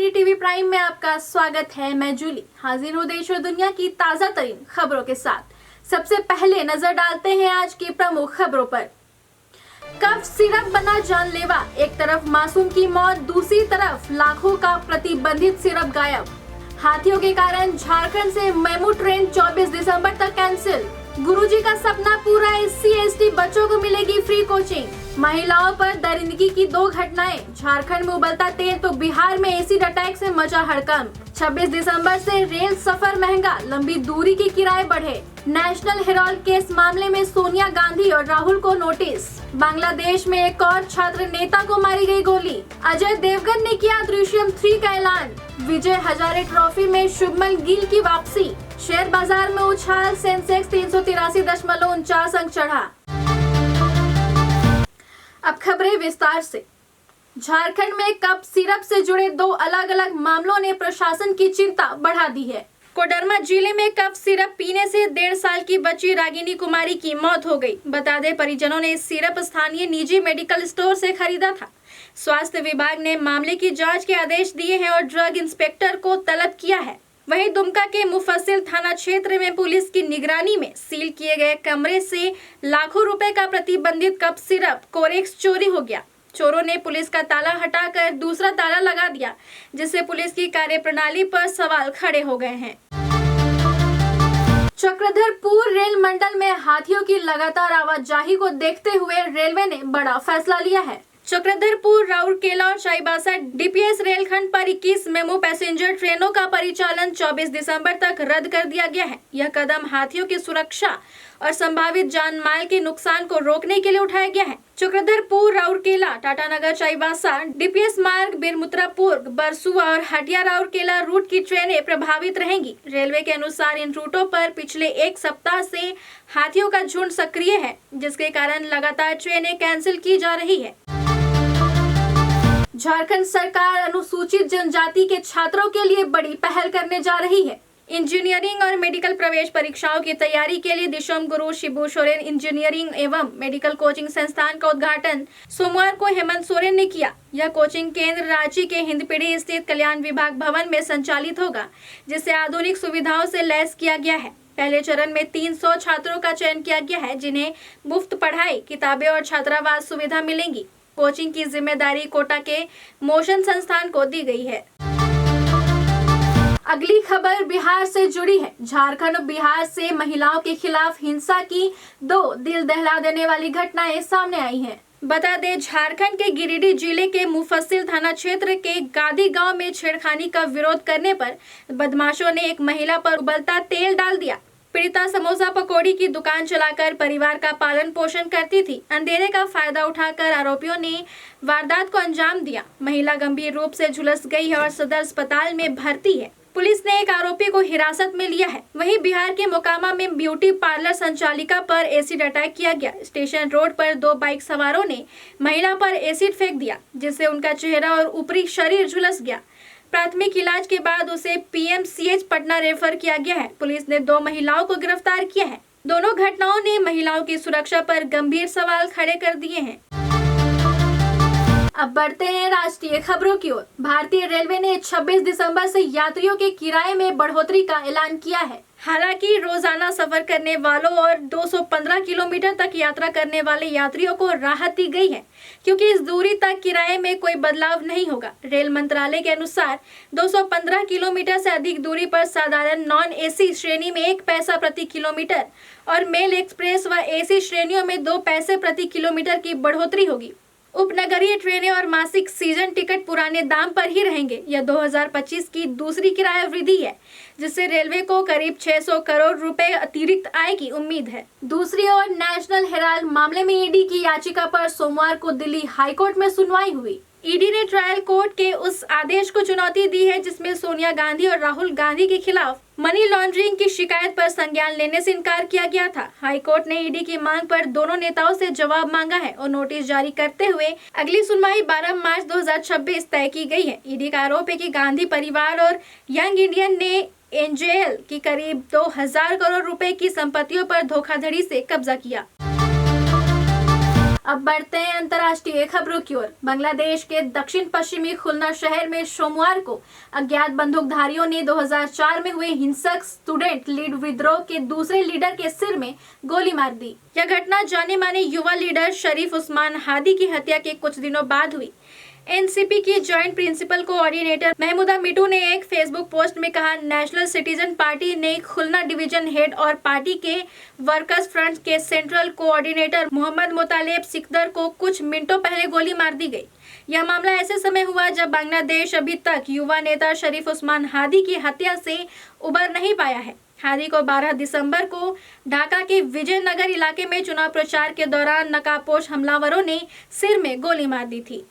ETV prime में आपका स्वागत है। मैं जूली हाजिर हूँ देश और दुनिया की ताजा तरीन खबरों के साथ। सबसे पहले नजर डालते हैं आज की प्रमुख खबरों पर। कफ सिरप बना जानलेवा, एक तरफ मासूम की मौत, दूसरी तरफ लाखों का प्रतिबंधित सिरप गायब। हाथियों के कारण झारखंड से मेमू ट्रेन 24 दिसंबर तक कैंसिल। गुरुजी का सपना पूरा, SC/ST बच्चों को मिलेगी फ्री कोचिंग। महिलाओं पर दरिंदगी की 2 घटनाएं, झारखंड में उबलता तेल तो बिहार में एसिड अटैक से मचा हड़कंप। 26 दिसंबर से रेल सफर महंगा, लंबी दूरी के किराए बढ़े। नेशनल हेराल्ड केस मामले में सोनिया गांधी और राहुल को नोटिस। बांग्लादेश में एक और छात्र नेता को मारी गई गोली। अजय देवगन ने किया दृश्यम 3 का ऐलान। विजय हजारे ट्रॉफी में शुभमन गिल की वापसी। शेयर बाजार में उछाल, सेंसेक्स 383.49 अंक चढ़ा। अब खबरें विस्तार से। झारखंड में कफ सिरप से जुड़े 2 अलग अलग मामलों ने प्रशासन की चिंता बढ़ा दी है। कोडरमा जिले में कफ सिरप पीने से 1.5 साल की बच्ची रागिनी कुमारी की मौत हो गई। बता दें, परिजनों ने इस सिरप स्थानीय निजी मेडिकल स्टोर से खरीदा था। स्वास्थ्य विभाग ने मामले की जांच के आदेश दिए हैं और ड्रग इंस्पेक्टर को तलब किया है। वहीं दुमका के मुफस्सिल थाना क्षेत्र में पुलिस की निगरानी में सील किए गए कमरे से लाखों रुपए का प्रतिबंधित कफ सिरप कोरेक्स चोरी हो गया। चोरों ने पुलिस का ताला हटाकर दूसरा ताला लगा दिया, जिससे पुलिस की कार्यप्रणाली पर सवाल खड़े हो गए हैं। चक्रधरपुर रेल मंडल में हाथियों की लगातार आवाजाही को देखते हुए रेलवे ने बड़ा फैसला लिया है। चक्रधरपुर, राउरकेला और चाईबासा DPS रेलखंड पर 21 मेमू पैसेंजर ट्रेनों का परिचालन 24 दिसंबर तक रद्द कर दिया गया है। यह कदम हाथियों की सुरक्षा और संभावित जान माल के नुकसान को रोकने के लिए उठाया गया है। चक्रधरपुर, राउरकेला, टाटानगर, चाईबासा DPS मार्ग, बिरमुत्रापुर, बरसुआ और हटिया राउरकेला रूट की ट्रेनें प्रभावित रहेंगी। रेलवे के अनुसार इन रूटों पर पिछले 1 सप्ताह से हाथियों का झुंड सक्रिय है, जिसके कारण लगातार ट्रेनें कैंसिल की जा रही है। झारखंड सरकार अनुसूचित जनजाति के छात्रों के लिए बड़ी पहल करने जा रही है। इंजीनियरिंग और मेडिकल प्रवेश परीक्षाओं की तैयारी के लिए दिशम गुरु शिबू सोरेन इंजीनियरिंग एवं मेडिकल कोचिंग संस्थान का उद्घाटन सोमवार को हेमंत सोरेन ने किया। यह कोचिंग केंद्र रांची के हिंदपीढ़ी स्थित कल्याण विभाग भवन में संचालित होगा, जिसे आधुनिक सुविधाओं से लैस किया गया है। पहले चरण में 300 छात्रों का चयन किया गया है, जिन्हें मुफ्त पढ़ाई, किताबें और छात्रावास सुविधा मिलेंगी। कोचिंग की जिम्मेदारी कोटा के मोशन संस्थान को दी गई है। अगली खबर बिहार से जुड़ी है। झारखंड और बिहार से महिलाओं के खिलाफ हिंसा की 2 दिल दहला देने वाली घटनाएं सामने आई हैं। बता दें, झारखंड के गिरिडीह जिले के मुफस्सिल थाना क्षेत्र के गादी गांव में छेड़खानी का विरोध करने पर बदमाशों ने एक महिला पर उबलता तेल डाल दिया। पीड़िता समोसा पकौड़ी की दुकान चलाकर परिवार का पालन पोषण करती थी। अंधेरे का फायदा उठाकर आरोपियों ने वारदात को अंजाम दिया। महिला गंभीर रूप से झुलस गई है और सदर अस्पताल में भर्ती है। पुलिस ने एक आरोपी को हिरासत में लिया है। वहीं बिहार के मोकामा में ब्यूटी पार्लर संचालिका पर एसिड अटैक किया गया। स्टेशन रोड पर 2 बाइक सवारों ने महिला पर एसिड फेंक दिया, जिससे उनका चेहरा और ऊपरी शरीर झुलस गया। प्राथमिक इलाज के बाद उसे PMCH पटना रेफर किया गया है। पुलिस ने 2 महिलाओं को गिरफ्तार किया है। दोनों घटनाओं ने महिलाओं की सुरक्षा पर गंभीर सवाल खड़े कर दिए हैं। अब बढ़ते हैं राष्ट्रीय खबरों की ओर। भारतीय रेलवे ने 26 दिसंबर से यात्रियों के किराए में बढ़ोतरी का ऐलान किया है। हालांकि रोजाना सफर करने वालों और 215 किलोमीटर तक यात्रा करने वाले यात्रियों को राहत दी गई है, क्योंकि इस दूरी तक किराए में कोई बदलाव नहीं होगा। रेल मंत्रालय के अनुसार 215 किलोमीटर से अधिक दूरी पर साधारण नॉन AC श्रेणी में 1 पैसा प्रति किलोमीटर और मेल एक्सप्रेस व AC श्रेणियों में 2 पैसे प्रति किलोमीटर की बढ़ोतरी होगी। उपनगरीय ट्रेनें और मासिक सीजन टिकट पुराने दाम पर ही रहेंगे। यह 2025 की दूसरी किराया वृद्धि है, जिससे रेलवे को करीब 600 करोड़ रुपए अतिरिक्त आय की उम्मीद है। दूसरी ओर नेशनल हेराल्ड मामले में ED की याचिका पर सोमवार को दिल्ली हाईकोर्ट में सुनवाई हुई। ED ने ट्रायल कोर्ट के उस आदेश को चुनौती दी है, जिसमें सोनिया गांधी और राहुल गांधी के खिलाफ मनी लॉन्ड्रिंग की शिकायत पर संज्ञान लेने से इनकार किया गया था। हाईकोर्ट ने ED की मांग पर दोनों नेताओं से जवाब मांगा है और नोटिस जारी करते हुए अगली सुनवाई 12 मार्च 2026 तय की गई है। ED का आरोप है कि गांधी परिवार और यंग इंडियन ने NJL की करीब 2000 करोड़ रुपए की संपत्तियों पर धोखाधड़ी से कब्जा किया। अब बढ़ते हैं अंतर्राष्ट्रीय खबरों की ओर। बांग्लादेश के दक्षिण पश्चिमी खुलना शहर में सोमवार को अज्ञात बंदूकधारियों ने 2004 में हुए हिंसक स्टूडेंट लीड विद्रोह के दूसरे लीडर के सिर में गोली मार दी। यह घटना जाने माने युवा लीडर शरीफ उस्मान हादी की हत्या के कुछ दिनों बाद हुई। एनसीपी की जॉइंट प्रिंसिपल कोऑर्डिनेटर महमूदा मिटू ने एक फेसबुक पोस्ट में कहा, नेशनल सिटीजन पार्टी ने खुलना डिवीजन हेड और पार्टी के वर्कर्स फ्रंट के सेंट्रल कोऑर्डिनेटर मोहम्मद मोतालेब सिकदर को कुछ मिनटों पहले गोली मार दी गई। यह मामला ऐसे समय हुआ जब बांग्लादेश अभी तक युवा नेता शरीफ उस्मान हादी की हत्या से उबर नहीं पाया है। हादी को 12 दिसंबर को ढाका के विजयनगर इलाके में चुनाव प्रचार के दौरान नकाबपोश हमलावरों ने सिर में गोली मार दी थी।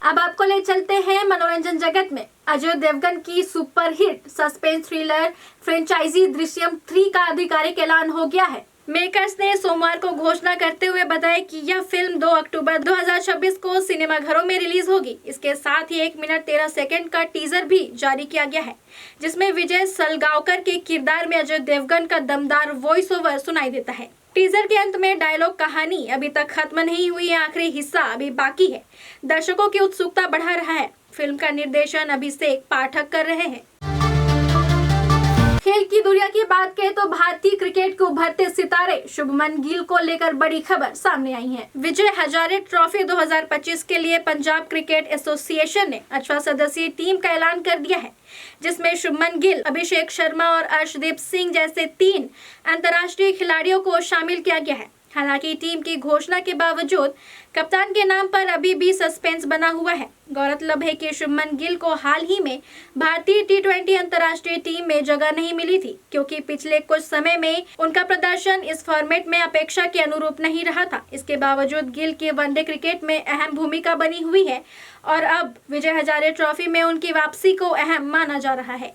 अब आपको ले चलते हैं मनोरंजन जगत में। अजय देवगन की superhit suspense thriller franchise Drishyam 3 का आधिकारिक ऐलान हो गया है। मेकर्स ने सोमवार को घोषणा करते हुए बताया कि यह फिल्म 2 अक्टूबर 2026 को सिनेमाघरों में रिलीज होगी। इसके साथ ही 1 मिनट 13 सेकंड का टीजर भी जारी किया गया है, जिसमें विजय सलगांवकर के किरदार में अजय देवगन का दमदार वॉइस ओवर सुनाई देता है। टीजर के अंत में डायलॉग, कहानी अभी तक खत्म नहीं हुई है, आखिरी हिस्सा अभी बाकी है, दर्शकों की उत्सुकता बढ़ा रहा है। फिल्म का निर्देशन अभिषेक पाठक कर रहे हैं। खेल की दुनिया की बात करें तो भारतीय क्रिकेट के उभरते सितारे शुभमन गिल को लेकर बड़ी खबर सामने आई है। विजय हजारे ट्रॉफी 2025 के लिए पंजाब क्रिकेट एसोसिएशन ने 18 सदस्यीय टीम का ऐलान कर दिया है, जिसमें शुभमन गिल, अभिषेक शर्मा और अर्शदीप सिंह जैसे 3 अंतर्राष्ट्रीय खिलाड़ियों को शामिल किया गया है। हालांकि टीम की घोषणा के बावजूद कप्तान के नाम पर अभी भी सस्पेंस बना हुआ है। गौरतलब है कि शुभमन गिल को हाल ही में भारतीय टी20 अंतर्राष्ट्रीय टीम में जगह नहीं मिली थी, क्योंकि पिछले कुछ समय में उनका प्रदर्शन इस फॉर्मेट में अपेक्षा के अनुरूप नहीं रहा था। इसके बावजूद गिल की वनडे क्रिकेट में अहम भूमिका बनी हुई है और अब विजय हजारे ट्रॉफी में उनकी वापसी को अहम माना जा रहा है।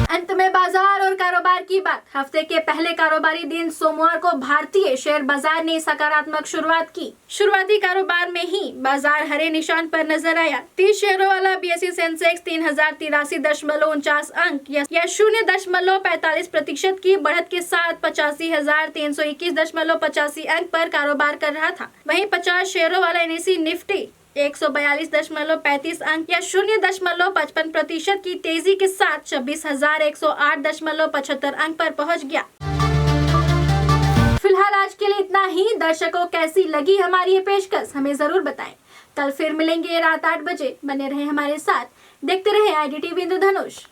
अंत में बाजार और कारोबार की बात। हफ्ते के पहले कारोबारी दिन सोमवार को भारतीय शेयर बाजार ने सकारात्मक शुरुआत की। शुरुआती कारोबार में ही बाजार हरे निशान पर नजर आया। 30 शेयरों वाला बीएसई सेंसेक्स 3083.49 अंक या 0.45% की बढ़त के साथ 85,321.85 अंक पर कारोबार कर रहा था। वहीं 50 शेयरों वाला एनएसई निफ्टी 142.35 अंक या 0.55% की तेजी के साथ 26,108.75 अंक पर पहुंच गया। फिलहाल आज के लिए इतना ही। दर्शकों, कैसी लगी हमारी ये पेशकश हमें जरूर बताएं। कल फिर मिलेंगे रात 8 बजे। बने रहे हमारे साथ, देखते रहे IDTV इंद्रधनुष।